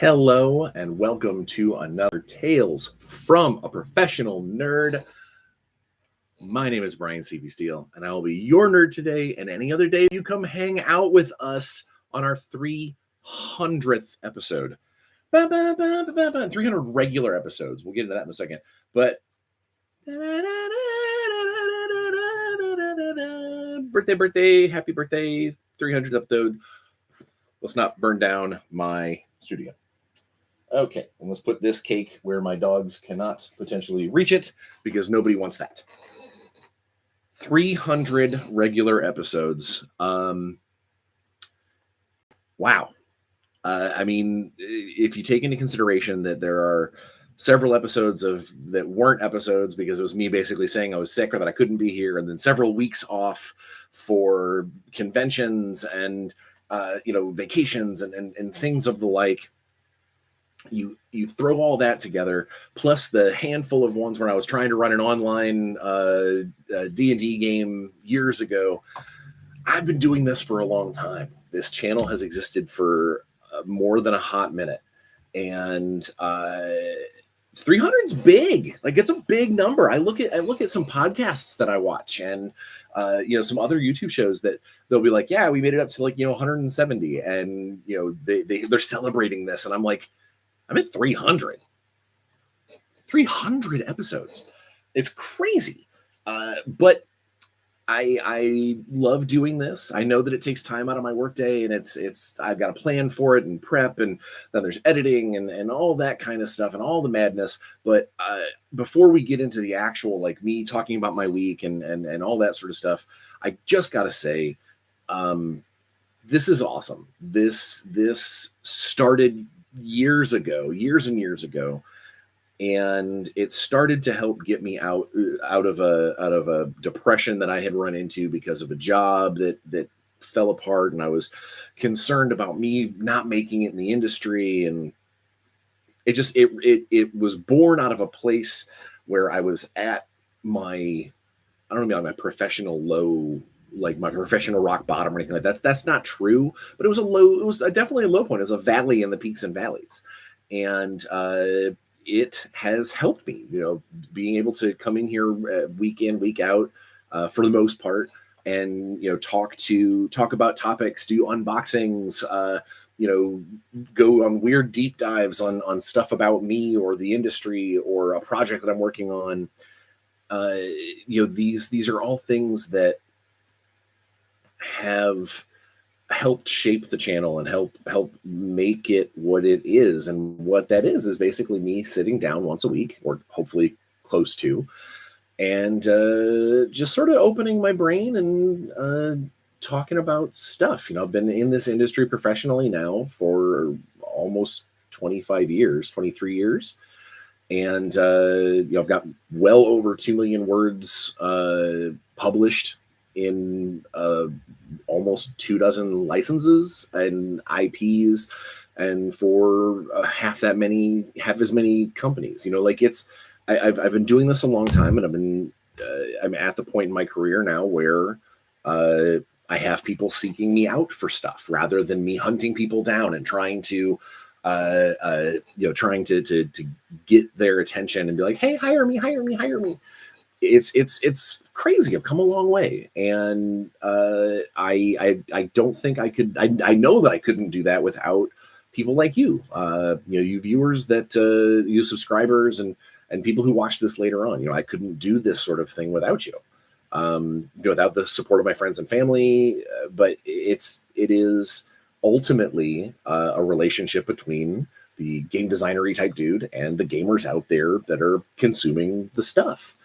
Hello and welcome to another Tales from a Professional Nerd. My name is Bryan C.B. Steele, and I will be your nerd today and any other day you come hang out with us on our 300th episode. 300 regular episodes. We'll get into that in a second. But birthday, happy birthday, 300th episode. Let's not burn down my studio. Okay, and let's put this cake where my dogs cannot potentially reach it because nobody wants that. 300 regular episodes. Wow. I mean, if you take into consideration that there are several episodes that weren't episodes because it was me basically saying I was sick or that I couldn't be here, and then several weeks off for conventions and vacations and things of the like. You throw all that together, plus the handful of ones where I was trying to run an online D&D game years ago. I've been doing this for a long time. This channel has existed for more than a hot minute, and 300's big. Like, it's a big number. I look at some podcasts that I watch, and some other YouTube shows that they'll be like, yeah, we made it up to 170, and they're celebrating this, and I'm like, I'm at 300 episodes. It's crazy. But I love doing this. I know that it takes time out of my workday, and I've got a plan for it and prep, and then there's editing and all that kind of stuff and all the madness. But before we get into the actual, me talking about my week and all that sort of stuff, I just got to say, this is awesome. This started years and years ago, and it started to help get me out of a depression that I had run into because of a job that fell apart, and I was concerned about me not making it in the industry, and it was born out of a place where I was at my, I don't know, my professional low, like my professional rock bottom or anything like that. That's not true, but it was definitely a low point. It was a valley in the peaks and valleys. And it has helped me, being able to come in here week in, week out, for the most part, and, talk about topics, do unboxings, go on weird deep dives on stuff about me or the industry or a project that I'm working on. These are all things that have helped shape the channel and help make it what it is. And what that is basically me sitting down once a week, or hopefully close to, and just sort of opening my brain and talking about stuff. I've been in this industry professionally now for almost 23 years. And I've got well over 2 million words published in almost 24 licenses and IPs, and for half as many companies. I've been doing this a long time, and I'm at the point in my career now where I have people seeking me out for stuff rather than me hunting people down and trying to get their attention and be like, hey, hire me. It's crazy. I've come a long way, and I don't think I could. I know that I couldn't do that without people like you. You viewers, that you subscribers, and people who watch this later on. I couldn't do this sort of thing without you. Without the support of my friends and family. But it is ultimately a relationship between the game designery type dude and the gamers out there that are consuming the stuff.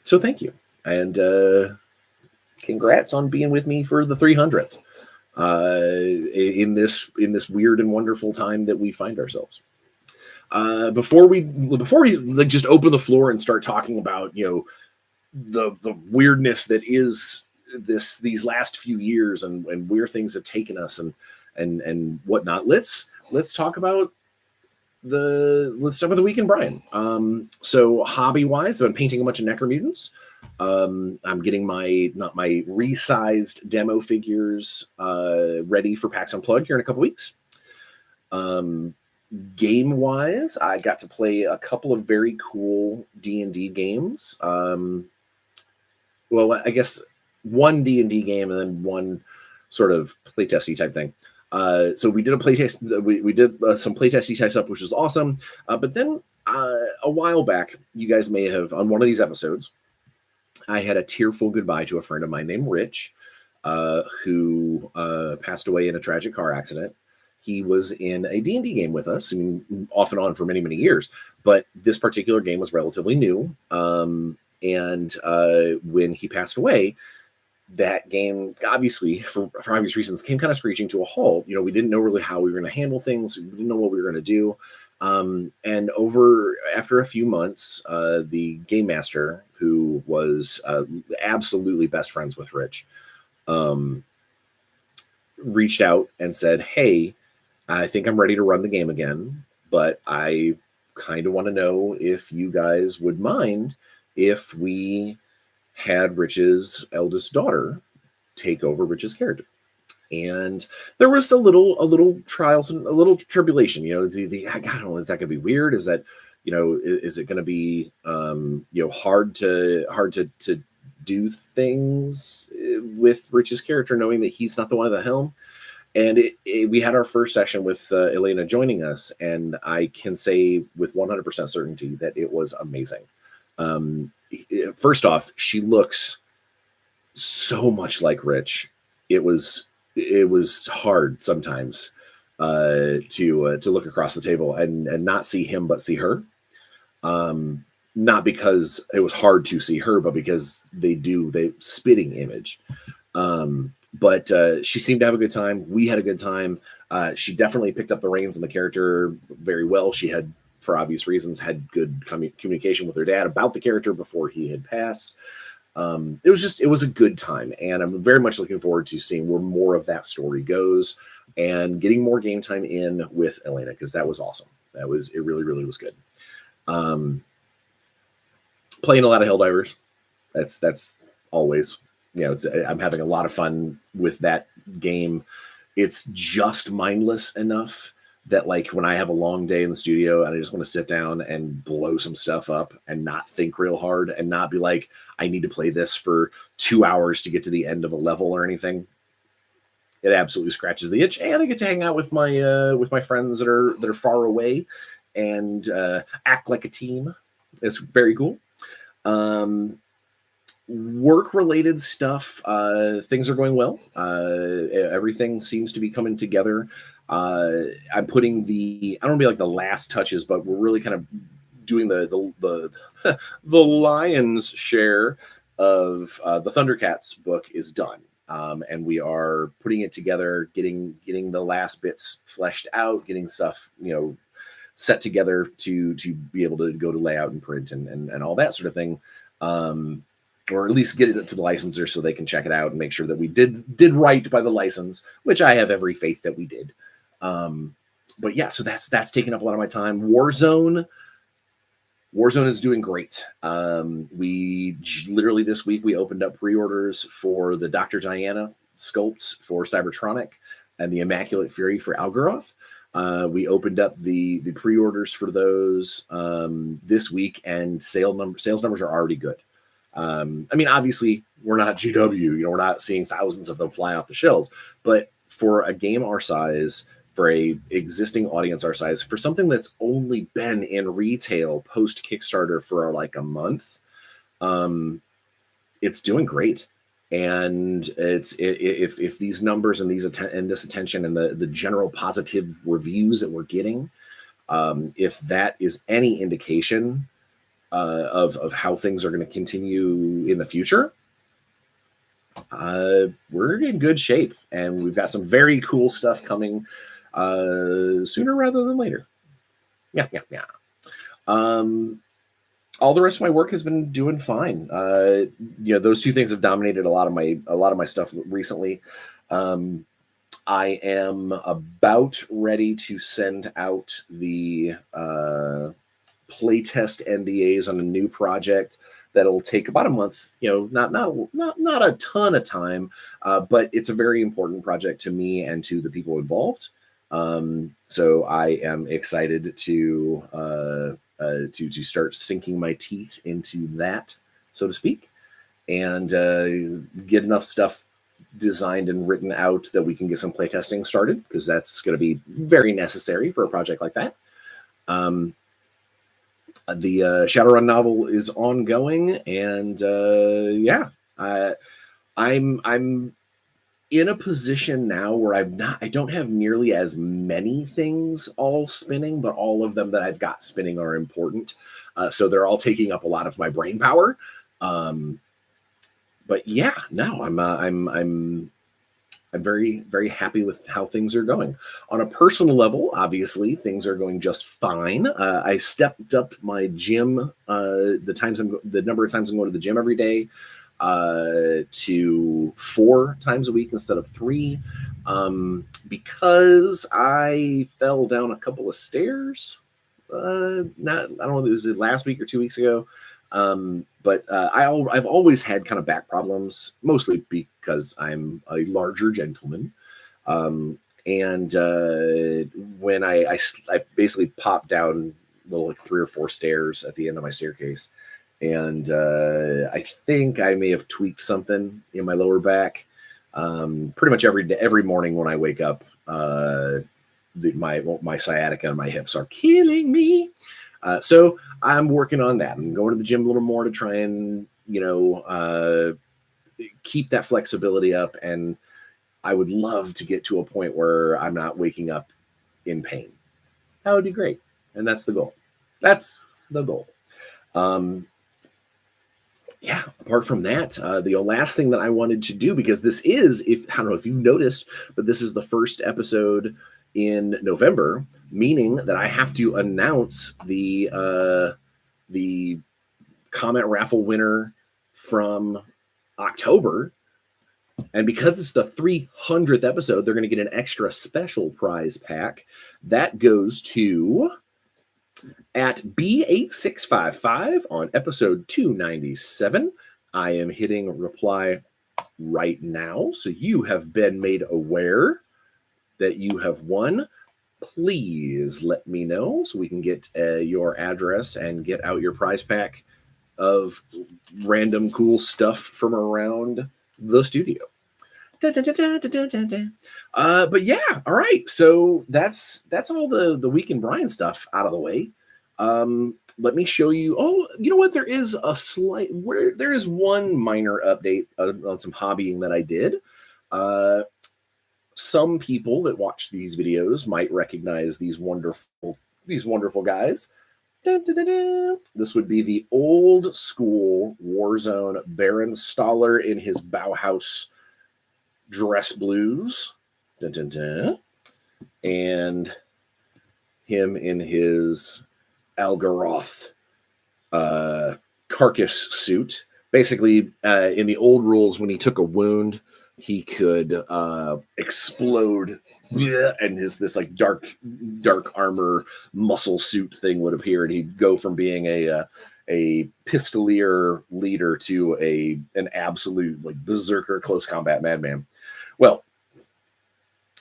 So thank you, and congrats on being with me for the 300th in this weird and wonderful time that we find ourselves. Before we just open the floor and start talking about the weirdness that is these last few years and where things have taken us and whatnot, let's talk about the week in Bryan. So hobby wise, I've been painting a bunch of Necro Mutants. I'm getting my resized demo figures ready for PAX Unplugged here in a couple weeks. Um, Game wise, I got to play a couple of very cool D&D games. Well, I guess one D&D game and then one sort of playtesty type thing. So we did a playtest. We did some playtesty type stuff, which was awesome. But then a while back, you guys may have on one of these episodes, I had a tearful goodbye to a friend of mine named Rich, who passed away in a tragic car accident. He was in a D&D game with us, I mean, off and on for many, many years. But this particular game was relatively new. And when he passed away, that game, obviously, for obvious reasons, came kind of screeching to a halt. You know, we didn't know really how we were going to handle things. We didn't know what we were going to do. And after a few months, the game master, who was absolutely best friends with Rich, reached out and said, "Hey, I think I'm ready to run the game again, but I kind of want to know if you guys would mind if we had Rich's eldest daughter take over Rich's character." And there was a little trials and a little tribulation. You know, I don't know, is that going to be weird? Is that, you know, is it going to be hard to do things with Rich's character, knowing that he's not the one at the helm? And we had our first session with Elena joining us, and I can say with 100% certainty that it was amazing. First off, she looks so much like Rich. It was hard sometimes to look across the table and not see him but see her. Not because it was hard to see her, but because they spitting image. But she seemed to have a good time. We had a good time. She definitely picked up the reins on the character very well. She had, for obvious reasons, had good communication with her dad about the character before he had passed. It was a good time, and I'm very much looking forward to seeing where more of that story goes and getting more game time in with Elena, because that was awesome. It really, really was good. Playing a lot of Helldivers. That's always, you know, I'm having a lot of fun with that game. It's just mindless enough that, like, when I have a long day in the studio and I just want to sit down and blow some stuff up and not think real hard and not be like, I need to play this for 2 hours to get to the end of a level or anything, it absolutely scratches the itch. And I get to hang out with my friends that are far away and act like a team. It's very cool. Work-related stuff, things are going well. Everything seems to be coming together. I'm putting I don't want to be like the last touches, but we're really kind of doing the the lion's share of the Thundercats book is done. And we are putting it together, getting the last bits fleshed out, getting stuff, you know, set together to be able to go to layout and print and all that sort of thing. Or at least get it to the licensor so they can check it out and make sure that we did right by the license, which I have every faith that we did. But yeah, so that's taking up a lot of my time. Warzone is doing great. We literally this week we opened up pre-orders for the Dr. Diana sculpts for Cybertronic and the Immaculate Fury for Algaroth. We opened up the pre-orders for those this week, and sales numbers are already good. I mean, obviously, we're not GW. You know, we're not seeing thousands of them fly off the shelves. But for a game our size, for a existing audience our size, for something that's only been in retail post Kickstarter for like a month, it's doing great. And if these numbers and this attention and the general positive reviews that we're getting, if that is any indication of how things are going to continue in the future, we're in good shape, and we've got some very cool stuff coming sooner rather than later. Yeah. All the rest of my work has been doing fine. You know, those two things have dominated a lot of my stuff recently. I am about ready to send out the playtest NDAs on a new project that'll take about a month. You know, not a ton of time, but it's a very important project to me and to the people involved. So I am excited to start sinking my teeth into that, so to speak, and get enough stuff designed and written out that we can get some playtesting started, because that's going to be very necessary for a project like that. The Shadowrun novel is ongoing, and I'm in a position now where I don't have nearly as many things all spinning, but all of them that I've got spinning are important. So they're all taking up a lot of my brain power. But yeah, no, I'm very, very happy with how things are going. On a personal level, obviously, things are going just fine. I stepped up my gym, the number of times I'm going to the gym every day, to 4 times a week instead of 3, because I fell down a couple of stairs. I don't know if it was last week or 2 weeks ago. But I've always had kind of back problems, mostly because I'm a larger gentleman. And when I basically popped down little like 3 or 4 stairs at the end of my staircase, and I think I may have tweaked something in my lower back. Pretty much every morning when I wake up, my sciatica and my hips are killing me. So I'm working on that. I'm going to the gym a little more to try and, keep that flexibility up. And I would love to get to a point where I'm not waking up in pain. That would be great. And that's the goal. That's the goal. Apart from that, the last thing that I wanted to do, because this is, I don't know if you've noticed, but this is the first episode in November, meaning that I have to announce the comment raffle winner from October. And because it's the 300th episode, they're going to get an extra special prize pack that goes to at B8655 on episode 297. I am hitting reply right now, so you have been made aware that you have won. Please let me know so we can get your address and get out your prize pack of random cool stuff from around the studio. But yeah, all right. So that's all the Week in Bryan stuff out of the way. Let me show you. Oh, you know what? There is one minor update on some hobbying that I did. Some people that watch these videos might recognize these wonderful guys. This would be the old school Warzone Baron Staller in his Bauhaus dress blues. And him in his Algaroth carcass suit. Basically, in the old rules, when he took a wound, he could explode, and this like dark armor muscle suit thing would appear, and he'd go from being a pistolier leader to an absolute like berserker close combat madman. Well,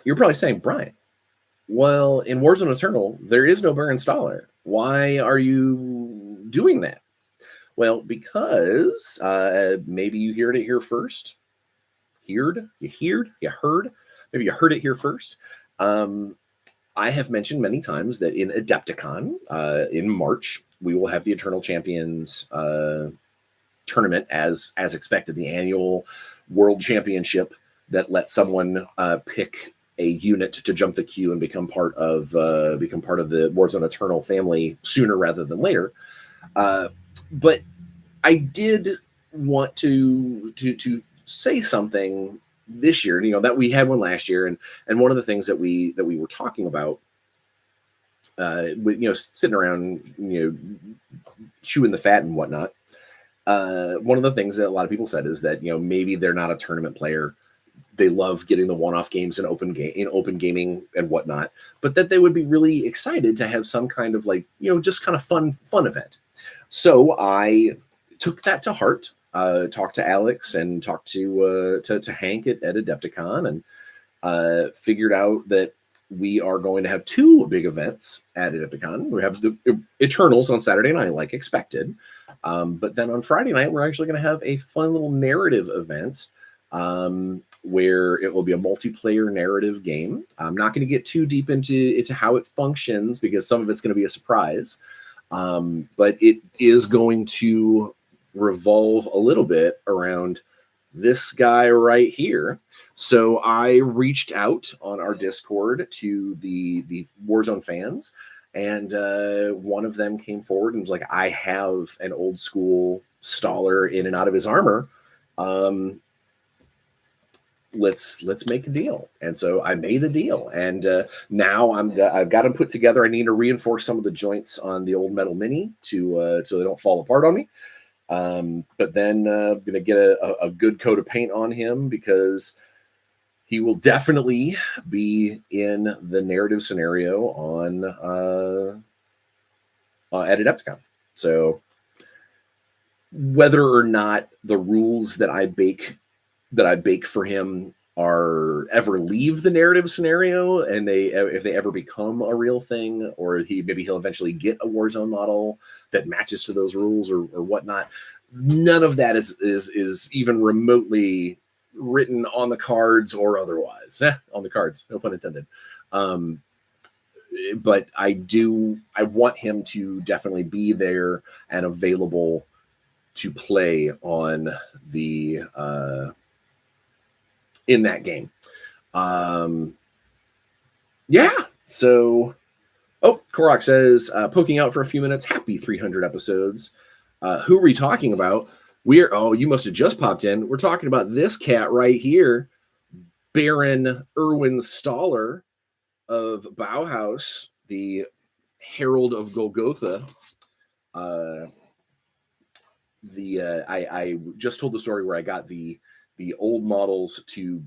you're probably saying, Bryan, well, in Warzone Eternal, there is no Baron Staller. Why are you doing that? Well, because maybe you heard it here first. Maybe you heard it here first. I have mentioned many times that in Adepticon, in March, we will have the Eternal Champions tournament as expected, the annual World Championship that lets someone pick a unit to jump the queue and become part of the Warzone Eternal family sooner rather than later. But I did want to say something this year, that we had one last year, and one of the things that we were talking about, sitting around, chewing the fat and whatnot. One of the things that a lot of people said is that maybe they're not a tournament player. They love getting the one-off games in open gaming and whatnot, but that they would be really excited to have some kind of just kind of fun event. So I took that to heart. Talked to Alex and talked to Hank at Adepticon, and figured out that we are going to have two big events at Adepticon. We have the Eternals on Saturday night, like expected. But then on Friday night, we're actually going to have a fun little narrative event where it will be a multiplayer narrative game. I'm not going to get too deep into how it functions because some of it's going to be a surprise. But it is going to revolve a little bit around this guy right here. So I reached out on our Discord to the Warzone fans, and one of them came forward and was like, I have an old school staller in and out of his armor. Let's make a deal. And so I made a deal, and now I've got them put together. I need to reinforce some of the joints on the old metal mini to so they don't fall apart on me. But then I'm gonna get a good coat of paint on him because he will definitely be in the narrative scenario on at Adepticon. So whether or not the rules that I bake for him are ever leave the narrative scenario and if they ever become a real thing, or he'll eventually get a Warzone model that matches to those rules or whatnot, none of that is even remotely written on the cards or otherwise. On the cards, no pun intended. But I want him to definitely be there and available to play on the in that game. Yeah. So, Korok says, poking out for a few minutes. Happy 300 episodes. Who are we talking about? You must have just popped in. We're talking about this cat right here, Baron Erwin Staller of Bauhaus, the Herald of Golgotha. I just told the story where I got the old models to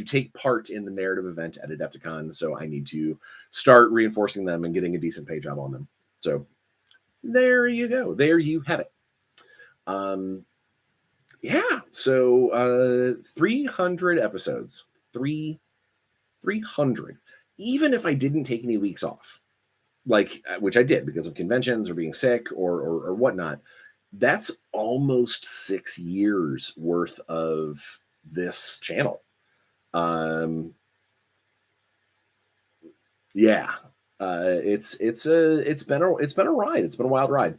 take part in the narrative event at Adepticon, so I need to start reinforcing them and getting a decent pay job on them. So there you go. There you have it. Yeah, so 300 episodes. 300. Even if I didn't take any weeks off, like which I did because of conventions or being sick or whatnot, that's almost 6 years worth of this channel. Yeah, it's been a ride. It's been a wild ride.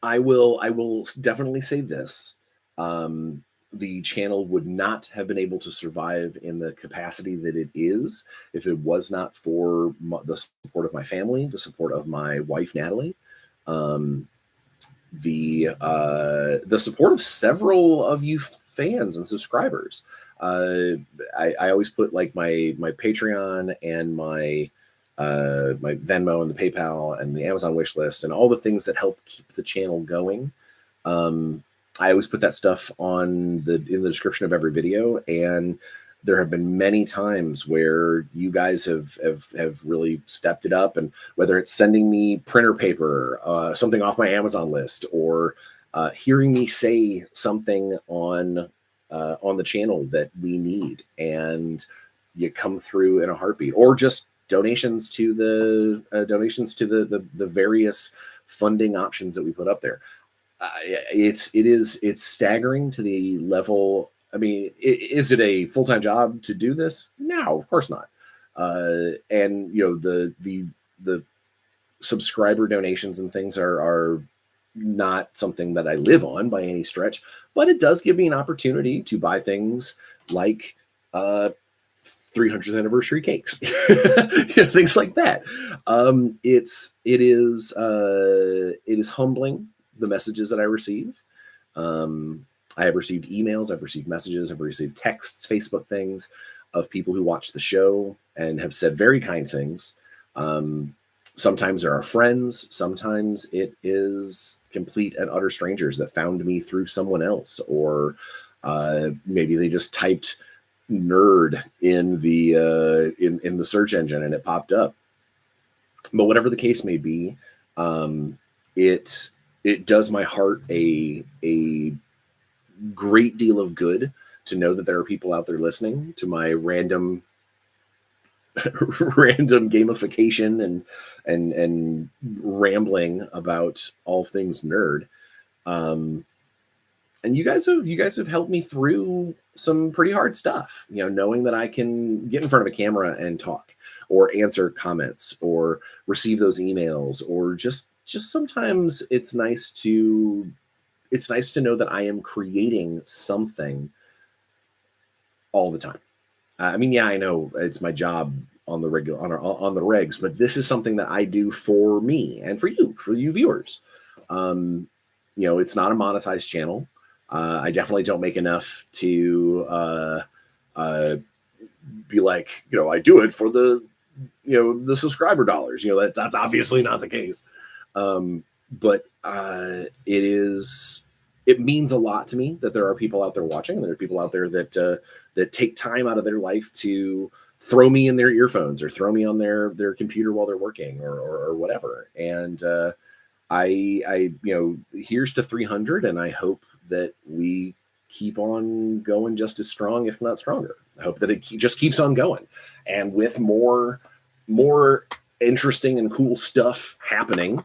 I will definitely say this. The channel would not have been able to survive in the capacity that it is if it was not for the support of my family, the support of my wife, Natalie, the support of several of you fans and subscribers. I always put like my Patreon and my Venmo and the PayPal and the Amazon wish list and all the things that help keep the channel going. I always put that stuff in the description of every video, and there have been many times where you guys have really stepped it up, and whether it's sending me printer paper, something off my Amazon list, or hearing me say something on the channel that we need, and you come through in a heartbeat, or just donations to the various funding options that we put up there. It's staggering to the level. I mean, is it a full-time job to do this? No, of course not. And the subscriber donations and things are not something that I live on by any stretch, but it does give me an opportunity to buy things like 300th anniversary cakes, things like that. It is humbling, the messages that I receive. I have received emails, I've received messages, I've received texts, Facebook things of people who watch the show and have said very kind things. Sometimes there are friends, sometimes it is complete and utter strangers that found me through someone else, or maybe they just typed nerd in the search engine and it popped up. But whatever the case may be, it does my heart a great deal of good to know that there are people out there listening to my random random gamification and rambling about all things nerd. Um, and you guys have helped me through some pretty hard stuff. Knowing that I can get in front of a camera and talk, or answer comments, or receive those emails, or just sometimes it's nice to know that I am creating something all the time. I mean, yeah, I know it's my job on the regular on the regs, but this is something that I do for me and for you viewers. Um, it's not a monetized channel. I definitely don't make enough to uh, be like, I do it for the subscriber dollars. That's obviously not the case. But it means a lot to me that there are people out there watching, and there are people out there that take time out of their life to throw me in their earphones, or throw me on their computer while they're working, or whatever. And here's to 300, and I hope that we keep on going just as strong, if not stronger. I hope that it just keeps on going, and with more interesting and cool stuff happening.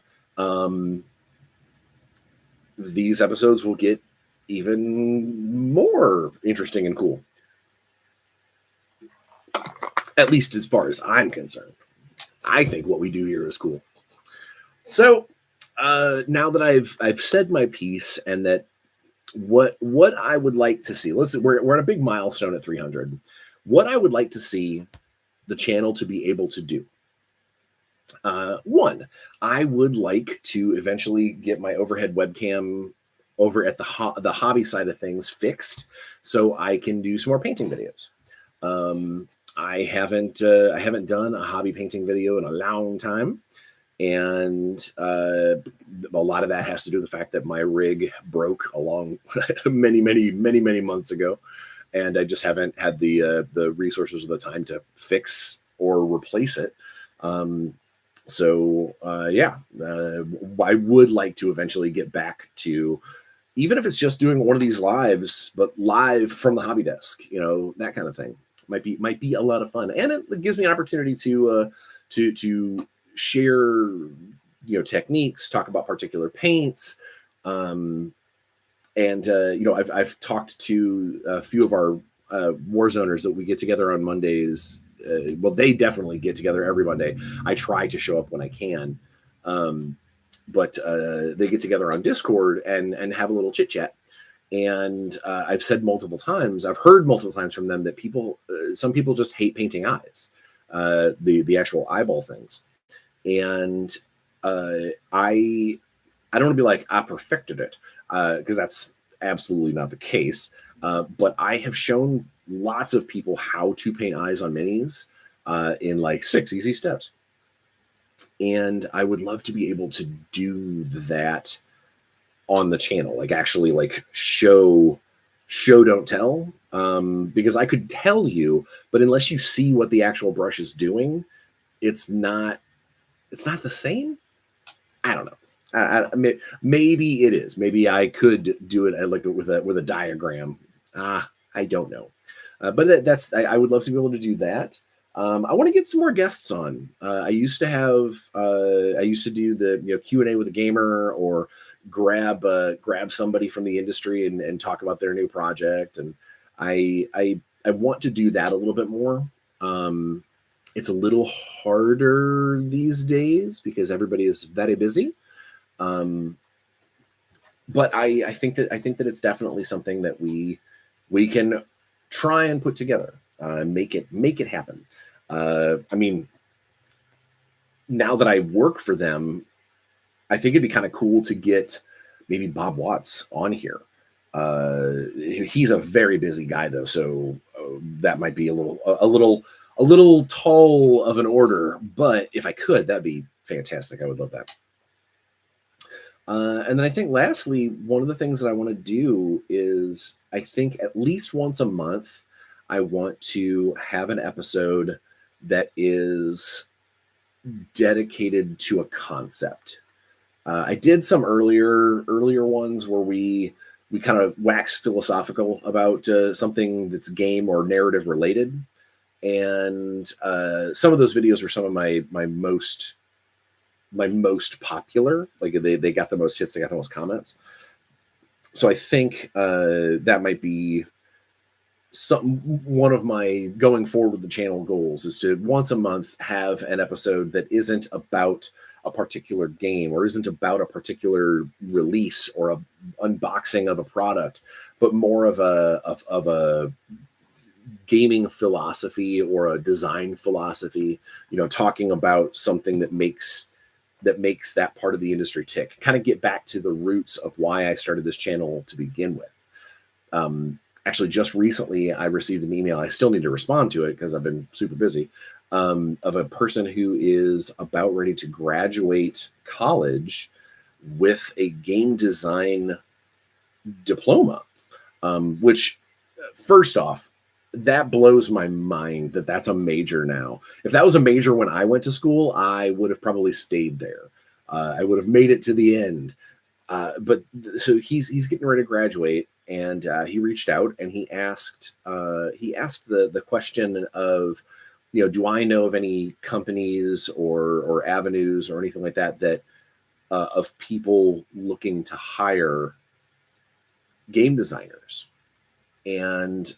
These episodes will get even more interesting and cool. At least as far as I'm concerned. I think what we do here is cool. So now that I've said my piece, and that what I would like to see, we're at a big milestone at 300. What I would like to see the channel to be able to do. One, I would like to eventually get my overhead webcam over at the hobby side of things fixed, so I can do some more painting videos. I haven't done a hobby painting video in a long time, and a lot of that has to do with the fact that my rig broke along many months ago, and I just haven't had the resources or the time to fix or replace it. I would like to eventually get back to, even if it's just doing one of these lives, but live from the hobby desk, that kind of thing might be a lot of fun. And it gives me an opportunity to share, techniques, talk about particular paints. I've talked to a few of our Warzoners that we get together on Mondays. They definitely get together every Monday. I try to show up when I can. But they get together on Discord and have a little chit chat. And I've heard multiple times from them that some people just hate painting eyes, the actual eyeball things. And I don't want to be like, I perfected it, because that's absolutely not the case. But I have shown lots of people how to paint eyes on minis in like 6 easy steps. And I would love to be able to do that on the channel, like actually like show don't tell, because I could tell you, but unless you see what the actual brush is doing, it's not the same. I don't know. Maybe it is. Maybe I could do it like with a diagram. I don't know. But I would love to be able to do that. I want to get some more guests on. I used to do the Q&A with a gamer, or grab somebody from the industry and talk about their new project. And I want to do that a little bit more. It's a little harder these days because everybody is very busy. But I think that it's definitely something that we can try and put together, make it happen. I mean, now that I work for them, I think it'd be kind of cool to get maybe Bob Watts on here. He's a very busy guy though, so that might be a little tall of an order. But if I could, that'd be fantastic. I would love that. And then I think lastly, one of the things that I want to do is, I think at least once a month, I want to have an episode that is dedicated to a concept. I did some earlier ones where we kind of wax philosophical about something that's game or narrative related. And some of those videos were some of my most popular. Like they got the most hits, they got the most comments. So I think that might be one of my going forward with the channel goals is to once a month have an episode that isn't about a particular game or isn't about a particular release or a unboxing of a product, but more of a gaming philosophy or a design philosophy, talking about something that makes that part of the industry tick, kind of get back to the roots of why I started this channel to begin with. Actually, just recently, I received an email. I still need to respond to it because I've been super busy, of a person who is about ready to graduate college with a game design diploma, which, first off, that blows my mind that that's a major now. If that was a major when I went to school, I would have probably stayed there. I would have made it to the end. But so he's getting ready to graduate, and he reached out and he asked the question of, do I know of any companies or avenues or anything like that of people looking to hire game designers? And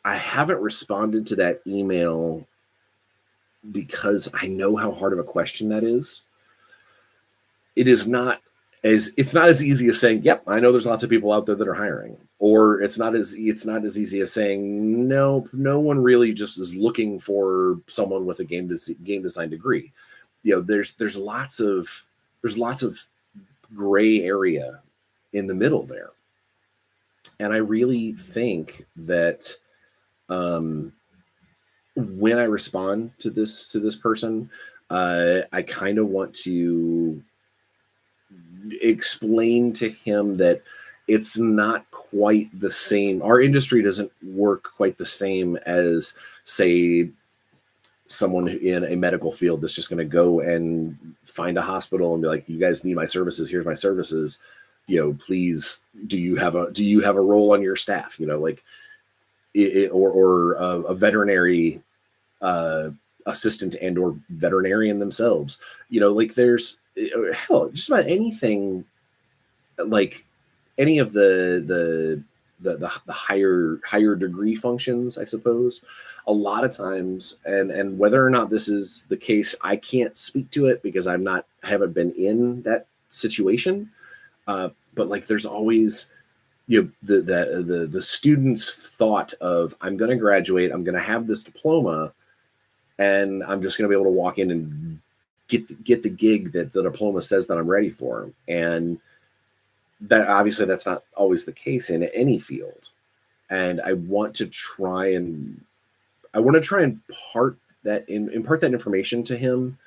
I haven't responded to that email because I know how hard of a question that is. It's not as easy as saying, "Yep, I know there's lots of people out there that are hiring," or it's not as easy as saying, "No one really just is looking for someone with a game design degree." There's lots of gray area in the middle there, and I really think that when I respond to this person, I kind of want to explain to him that it's not quite the same. Our industry doesn't work quite the same as, say, someone in a medical field that's just going to go and find a hospital and be like, "You guys need my services. Here's my services. Please, do you have a role on your staff?" Like or a veterinary assistant and or veterinarian themselves. Like there's hell, just about anything, like any of the higher degree functions, I suppose. A lot of times, and whether or not this is the case, I can't speak to it because I haven't been in that situation. But like there's always the student's thought of, I'm going to graduate, I'm going to have this diploma, and I'm just going to be able to walk in and get the gig that the diploma says that I'm ready for. And that obviously that's not always the case in any field. And I want to try and impart that information to him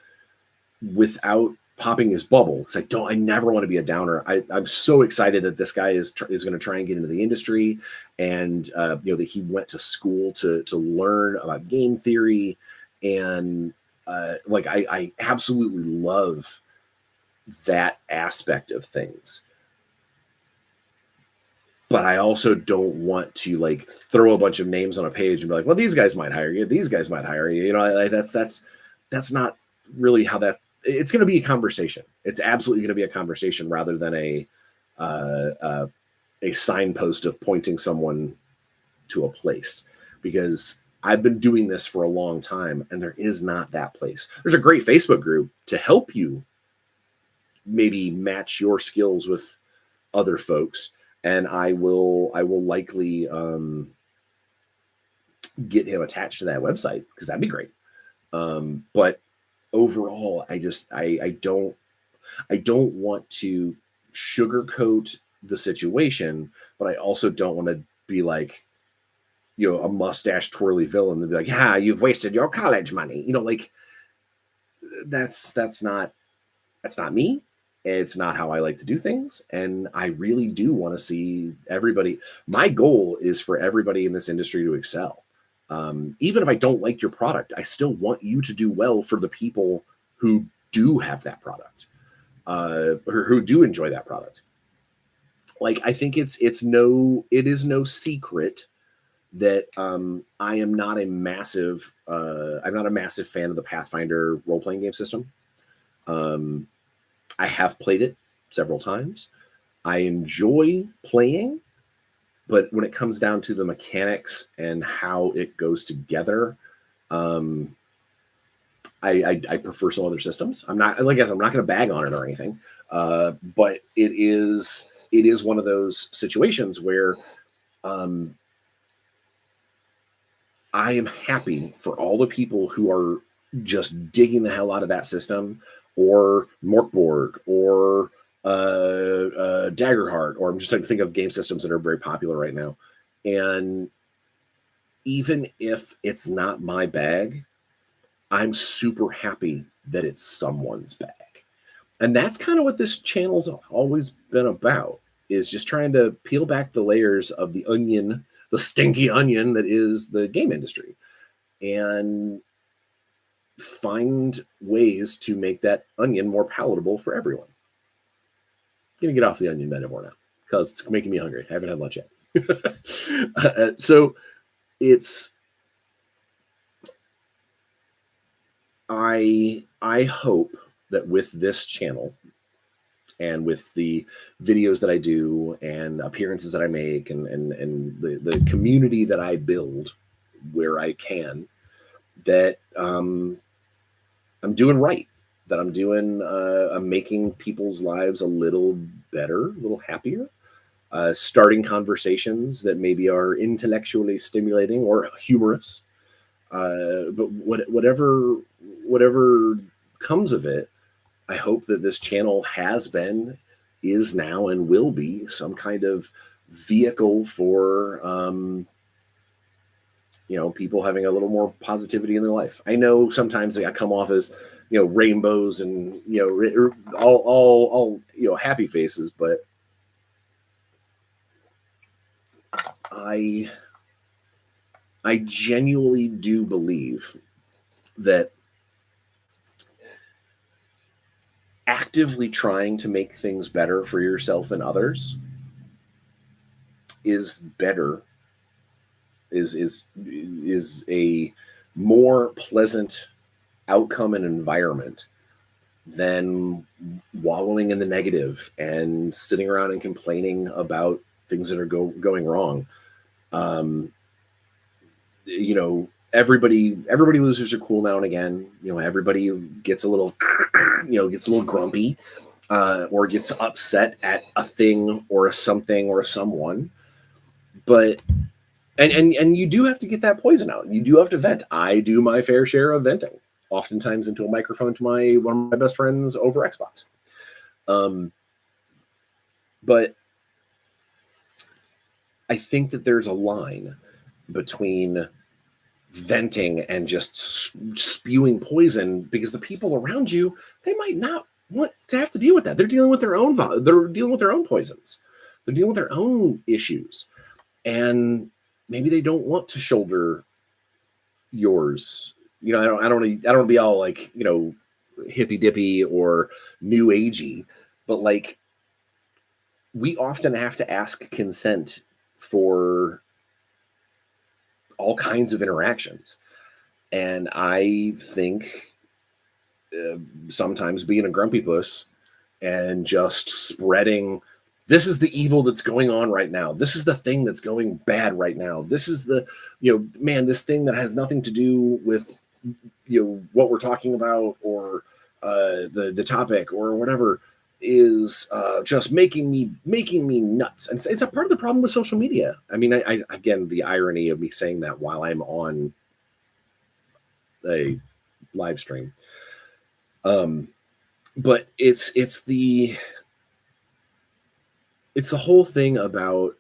without popping his bubble. It's like, I never want to be a downer. I'm so excited that this guy is going to try and get into the industry, and that he went to school to learn about game theory, and I absolutely love that aspect of things. But I also don't want to like throw a bunch of names on a page and be like, "Well, these guys might hire you. These guys might hire you." That's not really how that. It's going to be a conversation. It's absolutely going to be a conversation rather than a signpost of pointing someone to a place, because I've been doing this for a long time and there is not that place. There's a great Facebook group to help you maybe match your skills with other folks. And I will likely get him attached to that website because that'd be great. But overall, I don't want to sugarcoat the situation, but I also don't want to be like, a mustache twirly villain and be like, "Yeah, you've wasted your college money." Like that's not me. It's not how I like to do things. And I really do want to see everybody. My goal is for everybody in this industry to excel. Even if I don't like your product, I still want you to do well for the people who do have that product, or who do enjoy that product. Like, I think it is no secret that I am not a massive fan of the Pathfinder role playing game system. I have played it several times. I enjoy playing, but when it comes down to the mechanics and how it goes together, I prefer some other systems. I'm not, like I guess I'm not going to bag on it or anything, but it is one of those situations where I am happy for all the people who are just digging the hell out of that system, or Morkborg, or Daggerheart, or I'm just trying to think of game systems that are very popular right now. And even if it's not my bag, I'm super happy that it's someone's bag. And that's kind of what this channel's always been about, is just trying to peel back the layers of the onion, the stinky onion that is the game industry, and find ways to make that onion more palatable for everyone. I'm gonna get off the onion metaphor now because it's making me hungry. I haven't had lunch yet. So it's I hope that with this channel and with the videos that I do and appearances that I make and the community that I build where I can, that I'm doing right, that I'm making people's lives a little better, a little happier, starting conversations that maybe are intellectually stimulating or humorous. But whatever comes of it, I hope that this channel has been, is now, and will be some kind of vehicle for people having a little more positivity in their life. I know sometimes I come off as rainbows and all happy faces, but I genuinely do believe that actively trying to make things better for yourself and others is better, is a more pleasant outcome and environment than wallowing in the negative and sitting around and complaining about things that are going wrong. Everybody losers are cool now and again. Everybody gets a little grumpy, or gets upset at a thing or a something or a someone. But and you do have to get that poison out. You do have to vent. I do my fair share of venting, oftentimes into a microphone to one of my best friends over Xbox. But I think that there's a line between venting and just spewing poison, because the people around you, they might not want to have to deal with that. They're dealing with their own poisons. They're dealing with their own issues, and maybe they don't want to shoulder yours. I don't want to be all like hippy dippy or new agey, but like, we often have to ask consent for all kinds of interactions. And I think sometimes being a grumpy puss and just spreading, this is the evil that's going on right now, this is the thing that's going bad right now, this is the this thing that has nothing to do with what we're talking about, or the topic or whatever, is just making me nuts. And it's a part of the problem with social media. I mean, I again, the irony of me saying that while I'm on a live stream, but it's the whole thing about,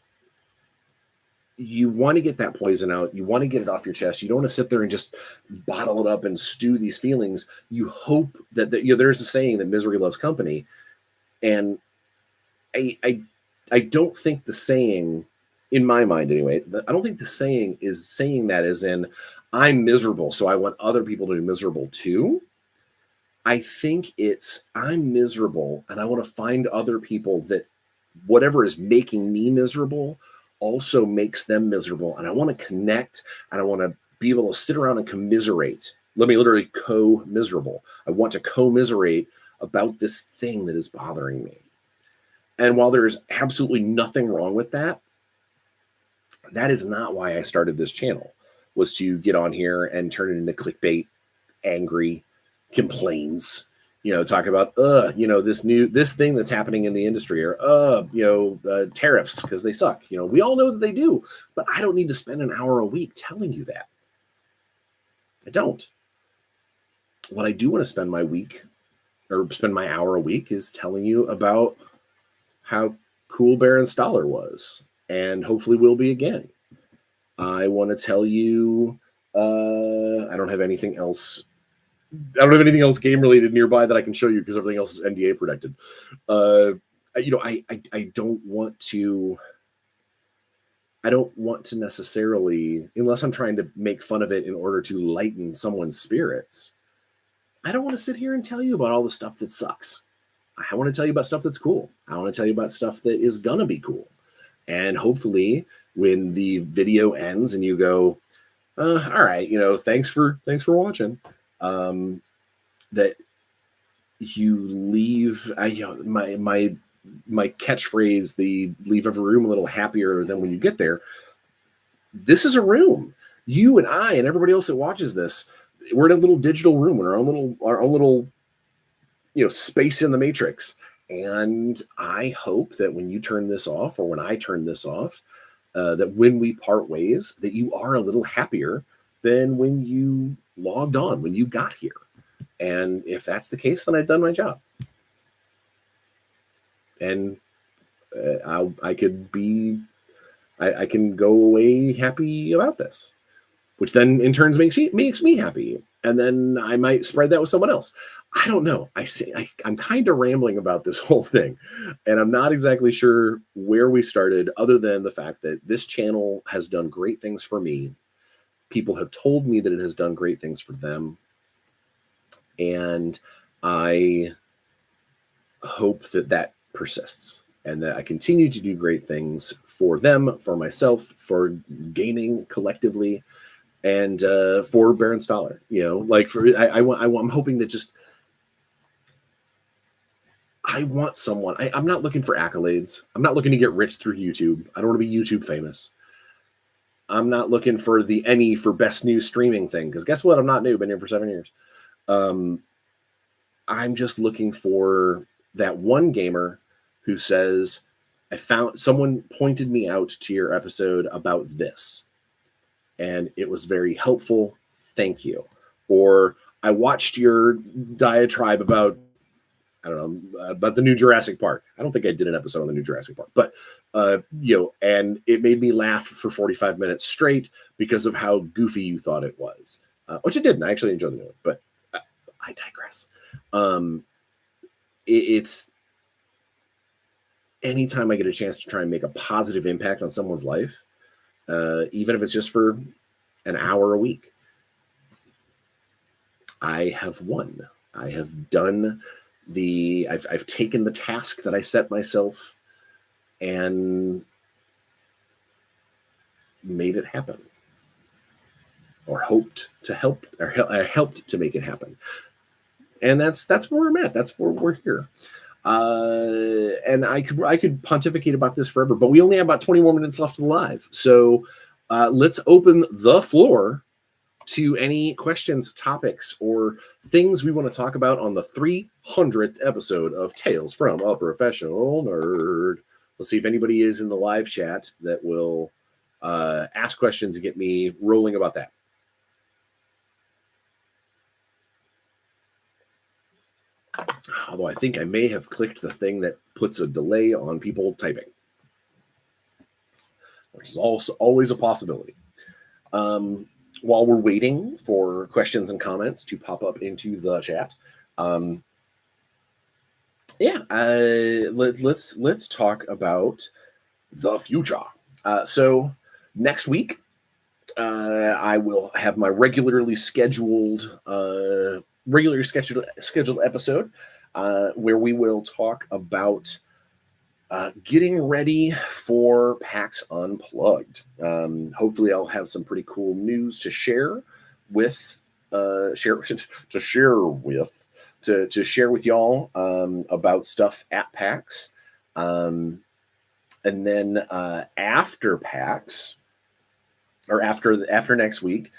you want to get that poison out, you want to get it off your chest, you don't want to sit there and just bottle it up and stew these feelings. You hope that there's a saying that misery loves company. And I don't think the saying, in my mind anyway, I don't think the saying is saying that as in, I'm miserable, so I want other people to be miserable too. I think it's, I'm miserable and I want to find other people that whatever is making me miserable also makes them miserable. And I want to connect, and I want to be able to sit around and commiserate. Let me literally co-miserable. I want to commiserate about this thing that is bothering me. And while there is absolutely nothing wrong with that, that is not why I started this channel, was to get on here and turn it into clickbait, angry, complaints, talk about, this thing that's happening in the industry, or, tariffs, because they suck. We all know that they do, but I don't need to spend an hour a week telling you that. I don't. What I do want to spend my hour a week is telling you about how cool Baron Stoller was, and hopefully will be again. I want to tell you, I don't have anything else game related nearby that I can show you, because everything else is NDA protected. I don't want to necessarily, unless I'm trying to make fun of it in order to lighten someone's spirits, I don't want to sit here and tell you about all the stuff that sucks. I want to tell you about stuff that's cool. I want to tell you about stuff that is gonna be cool. And hopefully when the video ends and you go, all right, thanks for watching, that you leave, my catchphrase, the leave every room a little happier than when you get there. This is a room. You and I and everybody else that watches this, we're in a little digital room in our own little space in the matrix. And I hope that when you turn this off, or when I turn this off, that when we part ways, that you are a little happier than when you logged on, when you got here. And if that's the case, then I've done my job. And I can go away happy about this, which then in turn makes me happy. And then I might spread that with someone else. I don't know. I'm kind of rambling about this whole thing, and I'm not exactly sure where we started, other than the fact that this channel has done great things for me. People have told me that it has done great things for them. And I hope that persists, and that I continue to do great things for them, for myself, for gaming collectively, and for Baron Stoller. I'm hoping that I want someone. I'm not looking for accolades. I'm not looking to get rich through YouTube. I don't want to be YouTube famous. I'm not looking for the Emmy for best new streaming thing, because guess what? I'm not new. Been here for 7 years. I'm just looking for that one gamer who says, I found someone pointed me out to your episode about this, and it was very helpful. Thank you. Or I watched your diatribe about, I don't know, about the new Jurassic Park. I don't think I did an episode on the new Jurassic Park, but, and it made me laugh for 45 minutes straight because of how goofy you thought it was, which it didn't. I actually enjoyed the new one, but I digress. It's anytime I get a chance to try and make a positive impact on someone's life, even if it's just for an hour a week, I have won. I have done I've taken the task that I set myself and made it happen, or hoped to help, or helped to make it happen. And that's where I'm at. That's where we're here. And I could pontificate about this forever, but we only have about 20 more minutes left alive. So let's open the floor to any questions, topics, or things we want to talk about on the 300th episode of Tales from a Professional Nerd. Let's see if anybody is in the live chat that will ask questions and get me rolling about that. Although I think I may have clicked the thing that puts a delay on people typing, which is also always a possibility. While we're waiting for questions and comments to pop up into the chat, let's talk about the future. So next week, I will have my regularly scheduled episode where we will talk about Getting ready for PAX Unplugged. Hopefully, I'll have some pretty cool news to share with to share with y'all about stuff at PAX. And then after PAX, or after next week,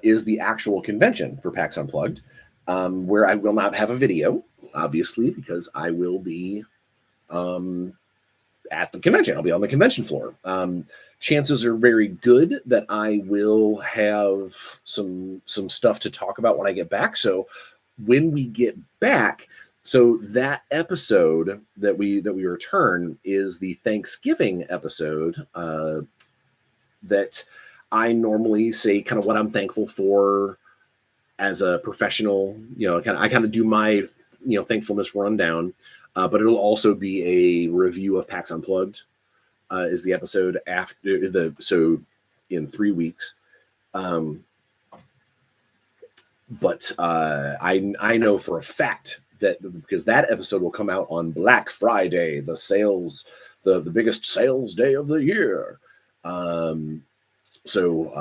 is the actual convention for PAX Unplugged, where I will not have a video, obviously, because I will be at the convention. I'll be on the convention floor. Chances are very good that I will have some stuff to talk about when I get back. So when we get back, so that episode that we return is the Thanksgiving episode that I normally say kind of what I'm thankful for as a professional. I kind of do my thankfulness rundown. But it'll also be a review of PAX Unplugged, is the episode so in 3 weeks. But I know for a fact that because that episode will come out on Black Friday, the biggest sales day of the year. So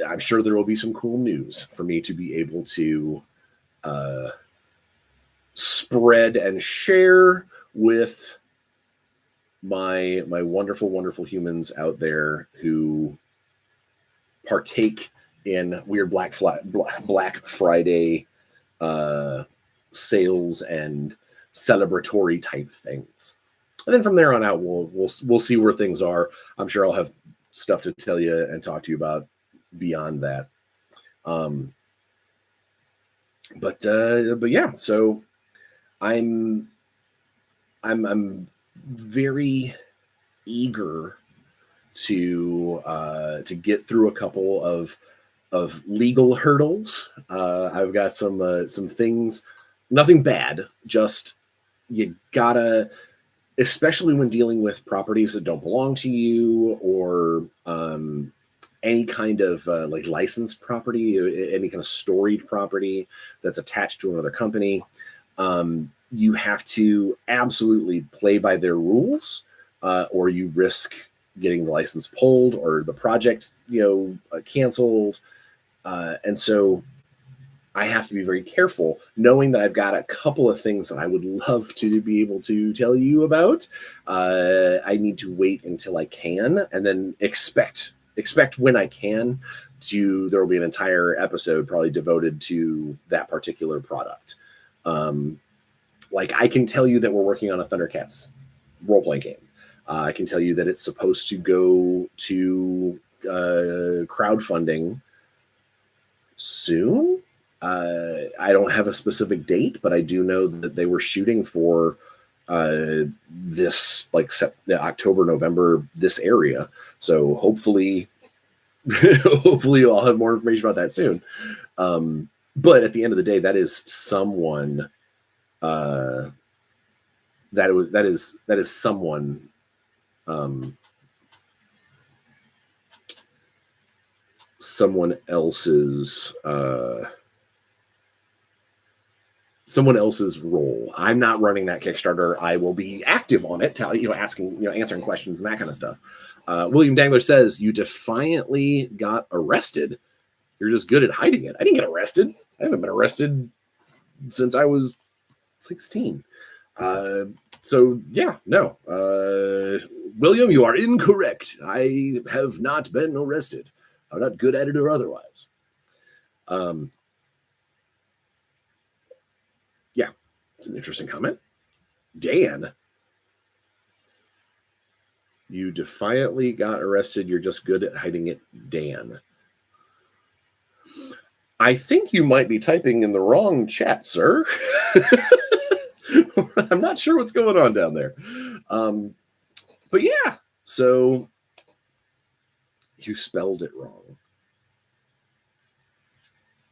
I'm sure there will be some cool news for me to be able to spread and share with my wonderful humans out there who partake in weird Black Friday sales and celebratory type things. And then from there on out, we'll see where things are. I'm sure I'll have stuff to tell you and talk to you about beyond that. But yeah, so I'm very eager to get through a couple of legal hurdles. I've got some things, nothing bad, just you gotta, especially when dealing with properties that don't belong to you, or any kind of like licensed property, any kind of storied property that's attached to another company. You have to absolutely play by their rules, or you risk getting the license pulled or the project, canceled. And so I have to be very careful, knowing that I've got a couple of things that I would love to be able to tell you about. I need to wait until I can, and then expect when I can there will be an entire episode probably devoted to that particular product. Like I can tell you that we're working on a Thundercats role-playing game. I can tell you that it's supposed to go to crowdfunding soon. I don't have a specific date, but I do know that they were shooting for this like October, November, this area. So hopefully I'll have more information about that soon. But at the end of the day, that is someone. That is someone. Someone else's role. I'm not running that Kickstarter. I will be active on it, asking, answering questions and that kind of stuff. William Dangler says, "You defiantly got arrested. You're just good at hiding it." I didn't get arrested. I haven't been arrested since I was 16. So yeah, no. William, you are incorrect. I have not been arrested. I'm not good at it or otherwise. Yeah, it's an interesting comment. Dan, you defiantly got arrested. You're just good at hiding it, Dan. I think you might be typing in the wrong chat, sir. I'm not sure what's going on down there. But yeah, so you spelled it wrong.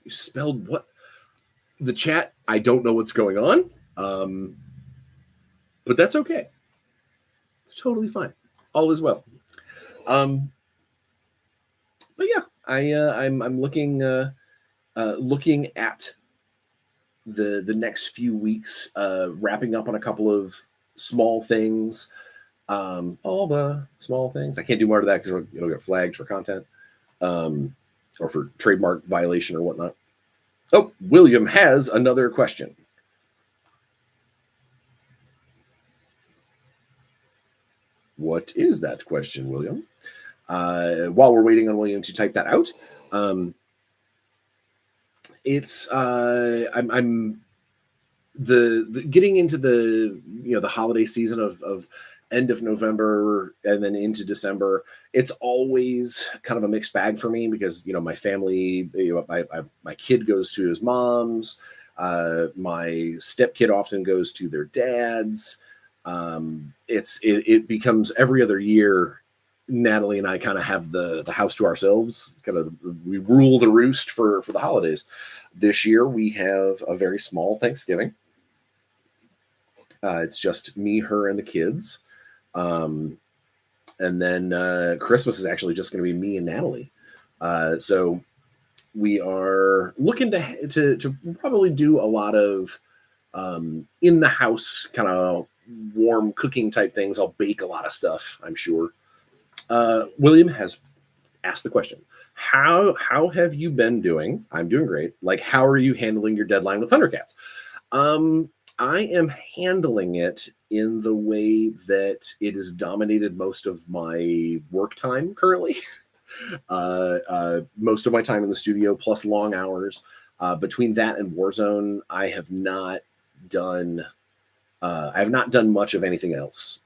You spelled what? The chat, I don't know what's going on. But that's okay. It's totally fine. All is well. But yeah, I'm looking at the next few weeks, wrapping up on a couple of small things. All the small things. I can't do more to that because it'll get flagged for content, or for trademark violation or whatnot. Oh, William has another question. What is that question, William? While we're waiting on William to type that out, it's I'm the getting into the the holiday season of end of November and then into December. It's always kind of a mixed bag for me because my family, my kid goes to his mom's, my stepkid often goes to their dad's. It becomes every other year. Natalie and I kind of have the house to ourselves. Kind of we rule the roost for the holidays. This year we have a very small Thanksgiving. It's just me, her, and the kids. And then Christmas is actually just going to be me and Natalie. So we are looking to probably do a lot of in the house kind of warm cooking type things. I'll bake a lot of stuff, I'm sure. William has asked the question: How have you been doing? I'm doing great. Like, how are you handling your deadline with Thundercats? I am handling it in the way that it has dominated most of my work time currently. Most of my time in the studio, plus long hours. Between that and Warzone, I have not done much of anything else.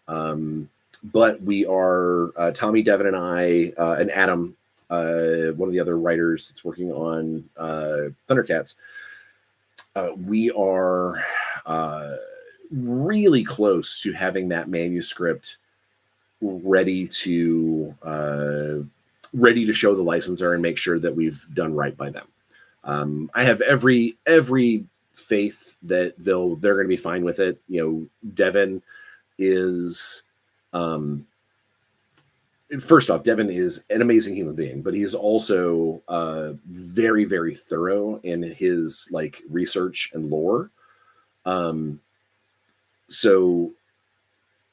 But we are Tommy, Devin, and I, and Adam, one of the other writers that's working on Thundercats. We are really close to having that manuscript ready to show the licensor and make sure that we've done right by them. I have every faith that they're going to be fine with it. Devin is first off, Devin is an amazing human being, but he is also very, very thorough in his research and lore. So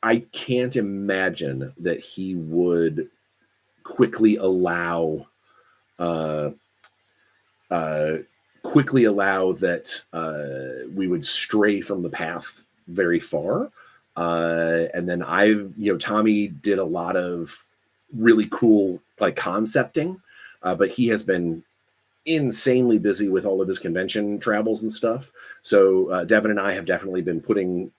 I can't imagine that he would quickly allow that we would stray from the path very far. And then Tommy did a lot of really cool concepting, but he has been insanely busy with all of his convention travels and stuff. So Devin and I have definitely been putting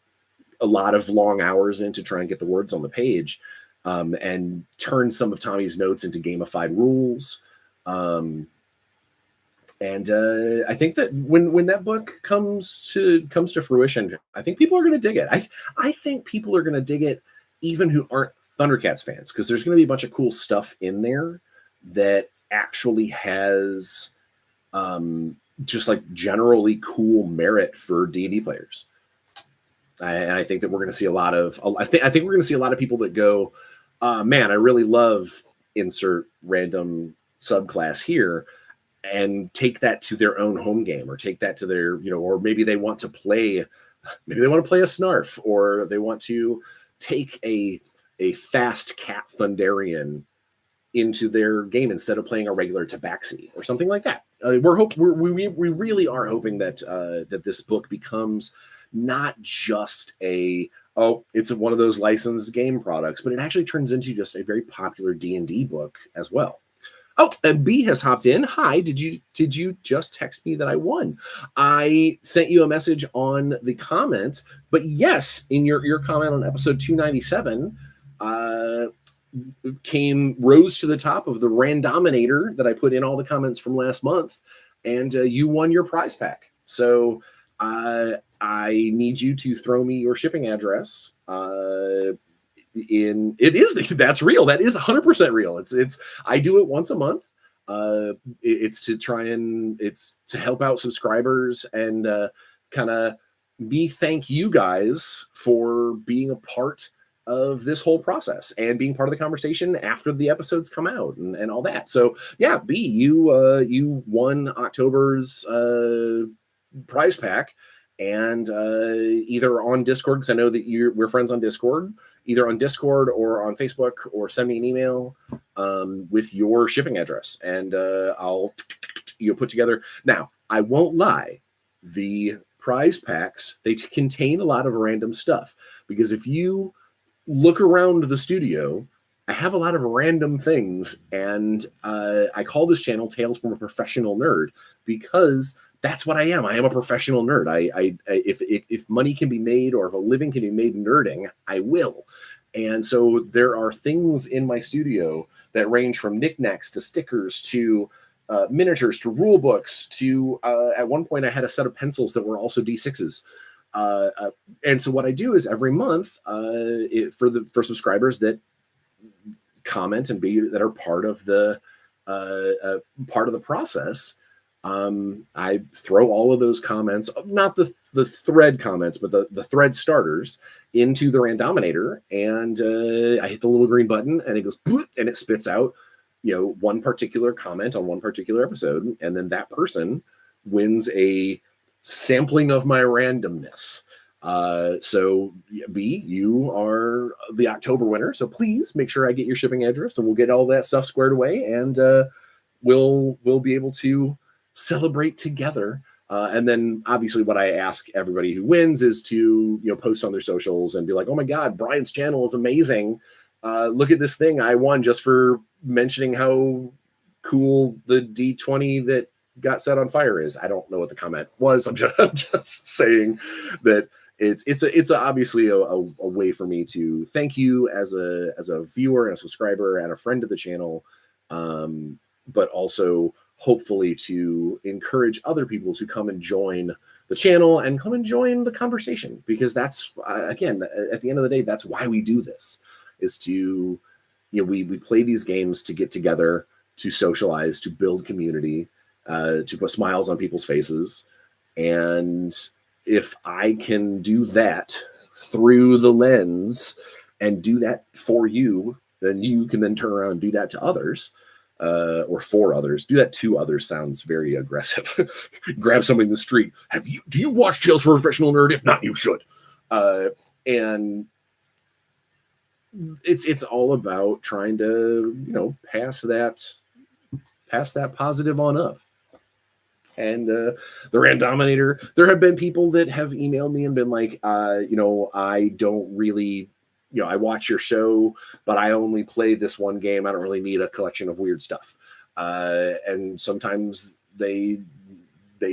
a lot of long hours in to try and get the words on the page, and turn some of Tommy's notes into gamified rules. And I think that when that book comes to fruition, I think people are going to dig it. I think people are going to dig it, even who aren't Thundercats fans, because there's going to be a bunch of cool stuff in there that actually has just generally cool merit for D&D players. And I think that we're going to see a lot of. I think we're going to see a lot of people that go, man, I really love insert random subclass here, and take that to their own home game, or take that to their, or maybe they want to play a Snarf, or they want to take a fast cat Thunderian into their game instead of playing a regular Tabaxi or something like that. We really are hoping that that this book becomes not just it's one of those licensed game products, but it actually turns into just a very popular D&D book as well. Oh, and B has hopped in. Hi, did you just text me that I won? I sent you a message on the comments, but yes, in your comment on episode 297, rose to the top of the randominator that I put in all the comments from last month, and you won your prize pack. So I need you to throw me your shipping address. That's real. That is 100% real. It's I do it once a month. It's to help out subscribers and kind of thank you guys for being a part of this whole process and being part of the conversation after the episodes come out and all that. So yeah, B, you won October's prize pack. and either on Discord, because I know that we're friends on Discord, either on Discord or on Facebook, or send me an email with your shipping address, and I'll put together. Now, I won't lie, the prize packs, they contain a lot of random stuff, because if you look around the studio, I have a lot of random things, and I call this channel Tales from a Professional Nerd, because that's what I am. I am a professional nerd. If money can be made, or if a living can be made nerding, I will. And so there are things in my studio that range from knickknacks to stickers to miniatures to rule books to at one point I had a set of pencils that were also D6s. And so what I do is every month for subscribers that comment and that are part of the process, I throw all of those comments, not the thread comments, but the thread starters, into the randominator, and I hit the little green button, and it goes and it spits out one particular comment on one particular episode, and then that person wins a sampling of my randomness. So B, you are the October winner, so please make sure I get your shipping address, and we'll get all that stuff squared away, and we'll be able to celebrate together. And then obviously what I ask everybody who wins is to post on their socials and be like, oh my god, Bryan's channel is amazing, look at this thing I won just for mentioning how cool the D20 that got set on fire is. I don't know what the comment was. I'm just saying that it's obviously a way for me to thank you as a viewer and a subscriber and a friend of the channel, but also hopefully to encourage other people to come and join the channel and come and join the conversation, because that's again, at the end of the day, that's why we do this, is to we play these games to get together, to socialize, to build community, to put smiles on people's faces. And if I can do that through the lens and do that for you, then you can then turn around and do that to others, or for others. Do that to others sounds very aggressive. Grab somebody in the street. Do you watch Tales from a Professional Nerd? If not, you should. And it's all about trying to pass that positive on up. And the randominator, there have been people that have emailed me and been like, I don't really, I watch your show, but I only play this one game. I don't really need a collection of weird stuff. And sometimes they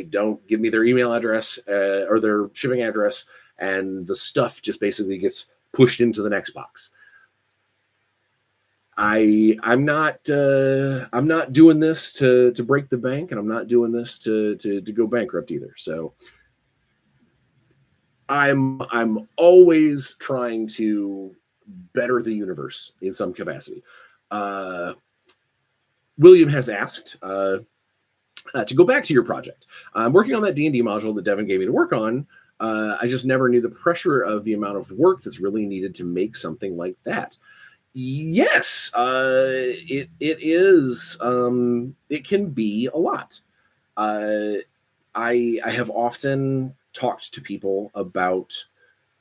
don't give me their email address or their shipping address, and the stuff just basically gets pushed into the next box. I'm not doing this to break the bank, and I'm not doing this to go bankrupt either. So I'm always trying to better the universe in some capacity. William has asked to go back to your project. I'm working on that D&D module that Devin gave me to work on. I just never knew the pressure of the amount of work that's really needed to make something like that. Yes, it is. It can be a lot. I have often talked to people about.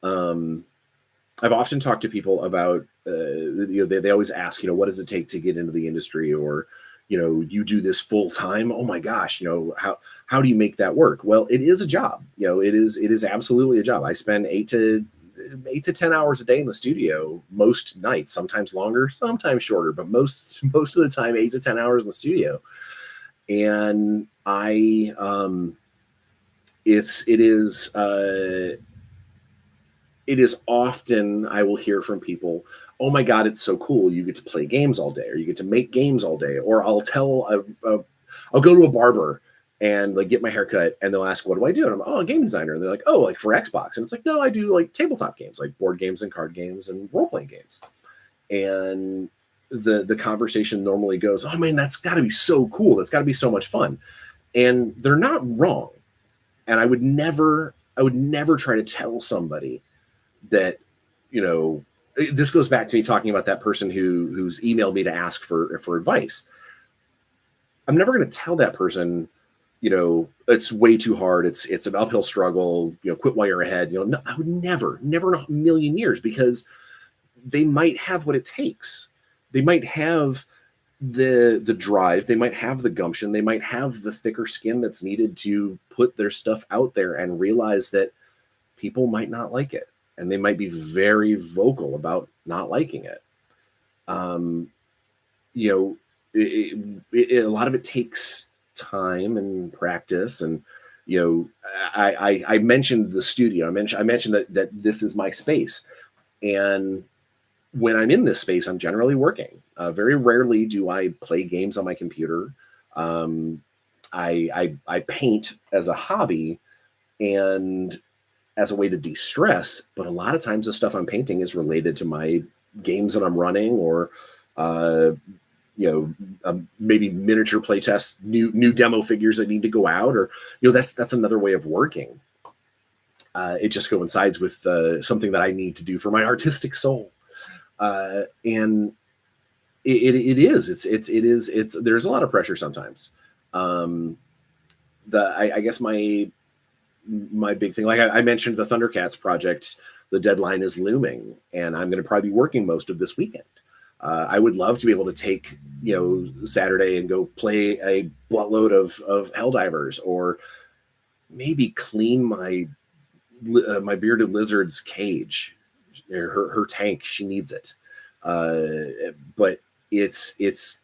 I've often talked to people about. They always ask, what does it take to get into the industry, or, you do this full time. Oh my gosh, how do you make that work? Well, it is a job. It is absolutely a job. I spend 8 to 10 hours a day in the studio most nights, sometimes longer, sometimes shorter, but most of the time 8 to 10 hours in the studio. And it is often I will hear from people, oh my god, it's so cool, you get to play games all day, or you get to make games all day. Or I'll go to a barber and get my hair cut, and they'll ask, what do I do? And I'm, a game designer. And they're like, oh, for Xbox. And it's like, no, I do tabletop games, board games and card games and role-playing games. And the conversation normally goes, oh man, that's got to be so cool. That's got to be so much fun. And they're not wrong. And I would never try to tell somebody that, this goes back to me talking about that person who's emailed me to ask for advice. I'm never going to tell that person, it's way too hard. It's an uphill struggle. Quit while you're ahead. No, I would never in a million years, because they might have what it takes. They might have the drive. They might have the gumption. They might have the thicker skin that's needed to put their stuff out there and realize that people might not like it, and they might be very vocal about not liking it. A lot of it takes time and practice. And I mentioned the studio. I mentioned that this is my space, and when I'm in this space, I'm generally working. Very rarely do I play games on my computer. I paint as a hobby and as a way to de-stress, but a lot of times the stuff I'm painting is related to my games that I'm running, or maybe miniature playtest, new demo figures that need to go out, or that's another way of working. It just coincides with something that I need to do for my artistic soul. And it is there's a lot of pressure sometimes. I guess my big thing, like I mentioned, the Thundercats project, the deadline is looming, and I'm going to probably be working most of this weekend. I would love to be able to take Saturday and go play a buttload of Helldivers, or maybe clean my bearded lizard's cage, her tank. She needs it. But it's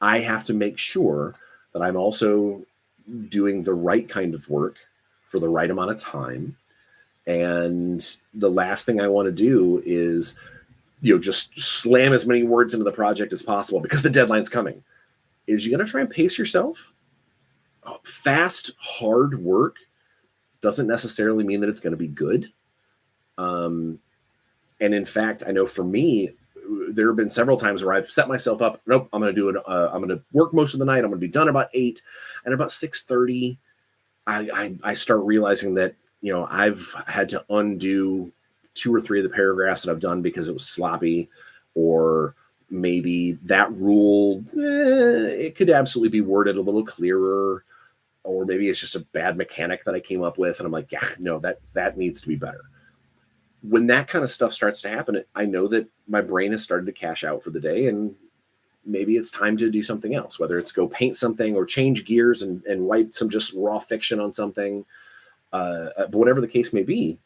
I have to make sure that I'm also doing the right kind of work for the right amount of time. And the last thing I want to do is just slam as many words into the project as possible because the deadline's coming. Is you got to try and pace yourself. Fast, hard work doesn't necessarily mean that it's going to be good. And in fact, I know for me, there have been several times where I've set myself up. Nope, I'm going to do it. I'm going to work most of the night. I'm going to be done about 8, and about 6:30, I start realizing that I've had to undo 2 or 3 of the paragraphs that I've done because it was sloppy, or maybe that rule it could absolutely be worded a little clearer, or maybe it's just a bad mechanic that I came up with, and I'm like, yeah, no, that needs to be better. When that kind of stuff starts to happen, I know that my brain has started to cash out for the day, and maybe it's time to do something else, whether it's go paint something or change gears and write some just raw fiction on something. But whatever the case may be,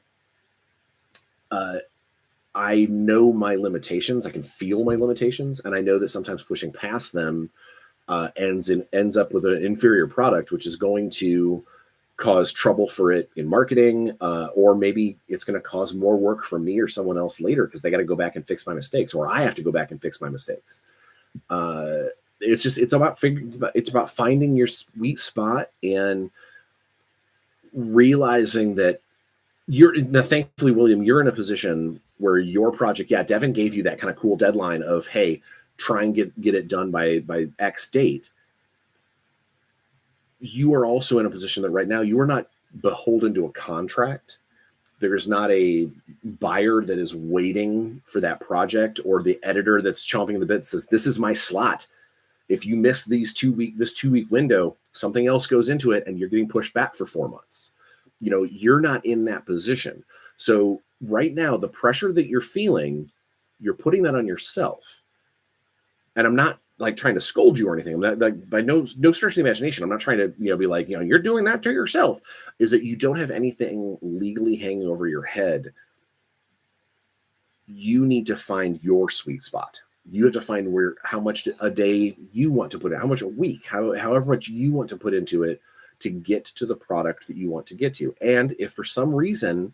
I know my limitations. I can feel my limitations, and I know that sometimes pushing past them ends up with an inferior product, which is going to cause trouble for it in marketing, or maybe it's going to cause more work for me or someone else later because they got to go back and fix my mistakes, or I have to go back and fix my mistakes. It's about finding your sweet spot and realizing that thankfully, William, you're in a position where your project, Devin gave you that kind of cool deadline of, hey, try and get it done by X date. You are also in a position that right now you are not beholden to a contract. There's not a buyer that is waiting for that project, or the editor that's chomping the bit says, this is my slot. If you miss this 2-week window, something else goes into it and you're getting pushed back for 4 months. You're not in that position. So right now, the pressure that you're feeling, you're putting that on yourself. And I'm not like trying to scold you or anything. I'm not, like, by no stretch of the imagination. I'm not trying to, be like, you're doing that to yourself. Is that you don't have anything legally hanging over your head. You need to find your sweet spot. You have to find how much a day you want to put in, how much a week, however much you want to put into it to get to the product that you want to get to. And if for some reason,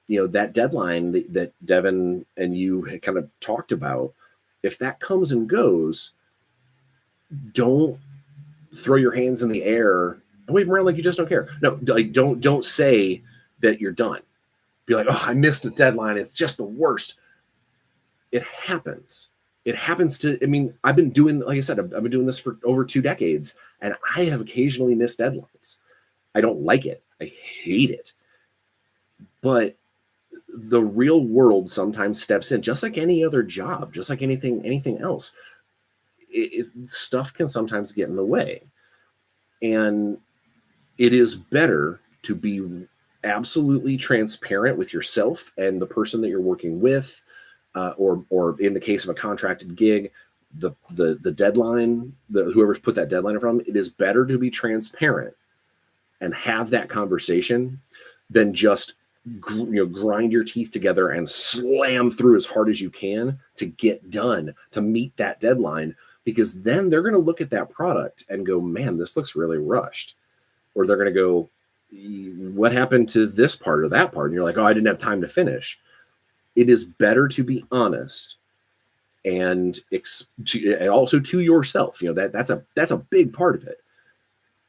that deadline that Devin and you had kind of talked about, if that comes and goes, don't throw your hands in the air and wave them around like you just don't care. No, like don't say that you're done. Be like, oh, I missed a deadline. It's just the worst. It happens. It happens I've been doing, like I said, I've been doing this for over 2 decades, and I have occasionally missed deadlines. I don't like it. I hate it. But the real world sometimes steps in, just like any other job, just like anything else. Stuff can sometimes get in the way. And It is better to be absolutely transparent with yourself and the person that you're working with, or in the case of a contracted gig, the deadline, whoever's put that deadline from. It is better to be transparent and have that conversation than just grind your teeth together and slam through as hard as you can to get done to meet that deadline, because then they're going to look at that product and go, man, this looks really rushed. Or they're going to go, what happened to this part or that part? And you're like, oh, I didn't have time to finish. It is better to be honest and also to yourself. That's a big part of it,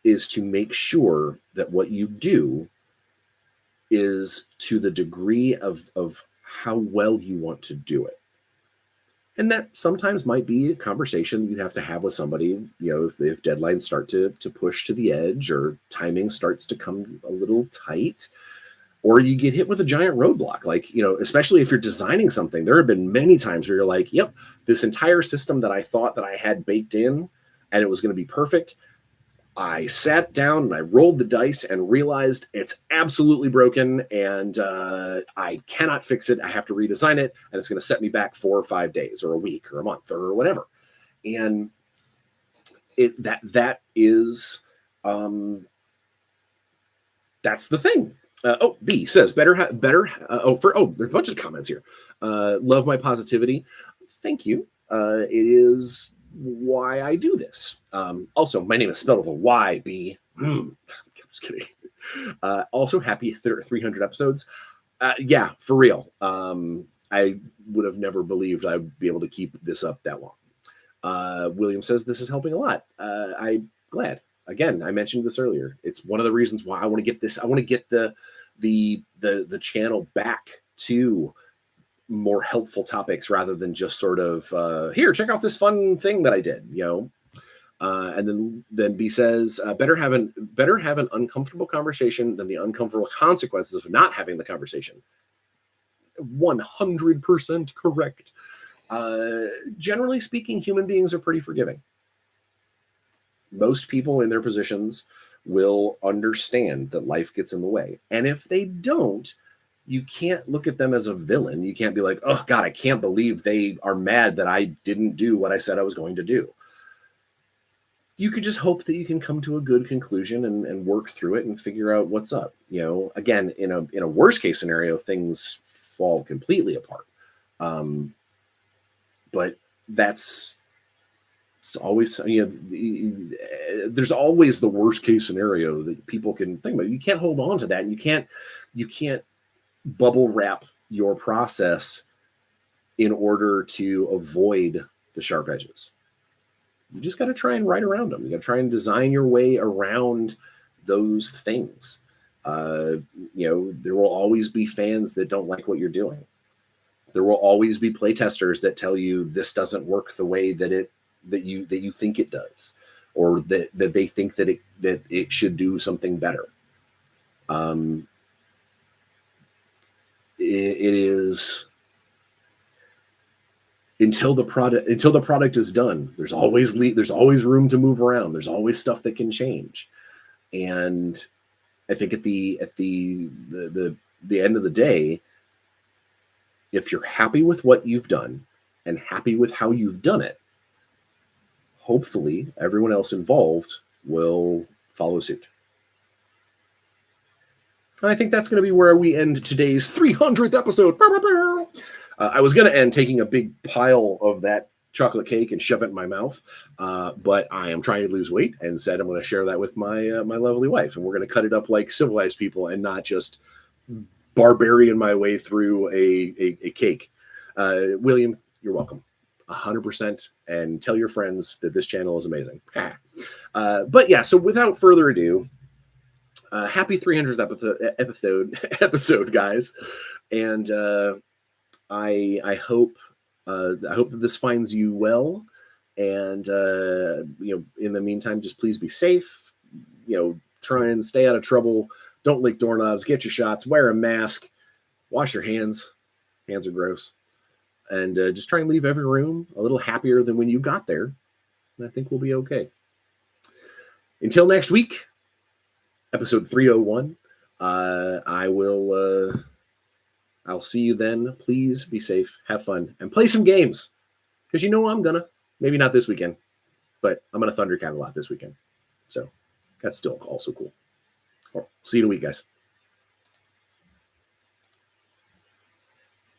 is to make sure that what you do is to the degree of how well you want to do it. And that sometimes might be a conversation that you have to have with somebody, if deadlines start to push to the edge, or timing starts to come a little tight, or you get hit with a giant roadblock. Like, especially if you're designing something, there have been many times where you're like, yep, this entire system that I thought that I had baked in and it was going to be perfect, I sat down and I rolled the dice and realized it's absolutely broken, and I cannot fix it. I have to redesign it, and it's going to set me back 4 or 5 days or a week or a month or whatever. And that is that's the thing. B says there's a bunch of comments here. Love my positivity. Thank you. It is why I do this. Also, my name is spelled with a Y, B. I'm just kidding. Also, happy 300 episodes. Yeah, for real. I would have never believed I'd be able to keep this up that long. William says this is helping a lot. I'm glad. Again, I mentioned this earlier. It's one of the reasons why I want to get this. I want to get the channel back to more helpful topics rather than just sort of here, check out this fun thing that I did, and then B says better have an uncomfortable conversation than the uncomfortable consequences of not having the conversation. 100% correct. Generally speaking, human beings are pretty forgiving. Most people in their positions will understand that life gets in the way, and if they don't, you can't look at them as a villain. You can't be like, oh God, I can't believe they are mad that I didn't do what I said I was going to do. You could just hope that you can come to a good conclusion and work through it and figure out what's up. Again, in a worst case scenario, things fall completely apart. But it's always, there's always the worst case scenario that people can think about. You can't hold on to that. And you can't bubble wrap your process in order to avoid the sharp edges. You just got to try and write around them. You got to try and design your way around those things. There will always be fans that don't like what you're doing. There will always be playtesters that tell you this doesn't work the way that you think it does, or that they think that it should do something better. It is until the product is done. There's always room to move around. There's always stuff that can change, and I think at the end of the day, if you're happy with what you've done and happy with how you've done it, hopefully everyone else involved will follow suit. I think that's going to be where we end today's 300th episode. I was going to end taking a big pile of that chocolate cake and shove it in my mouth, but I am trying to lose weight and said I'm going to share that with my lovely wife, and we're going to cut it up like civilized people and not just barbarian my way through a cake. William, you're welcome. 100%, and tell your friends that this channel is amazing. But yeah, so without further ado, happy 300th episode, guys, and I hope that this finds you well, and in the meantime, just please be safe. Try and stay out of trouble. Don't lick doorknobs. Get your shots. Wear a mask. Wash your hands. Hands are gross. And just try and leave every room a little happier than when you got there. And I think we'll be okay. Until next week, episode 301. I'll see you then. Please be safe, have fun, and play some games. Because I'm gonna. Maybe not this weekend, but I'm gonna Thundercat a lot this weekend. So that's still also cool. See you in a week, guys.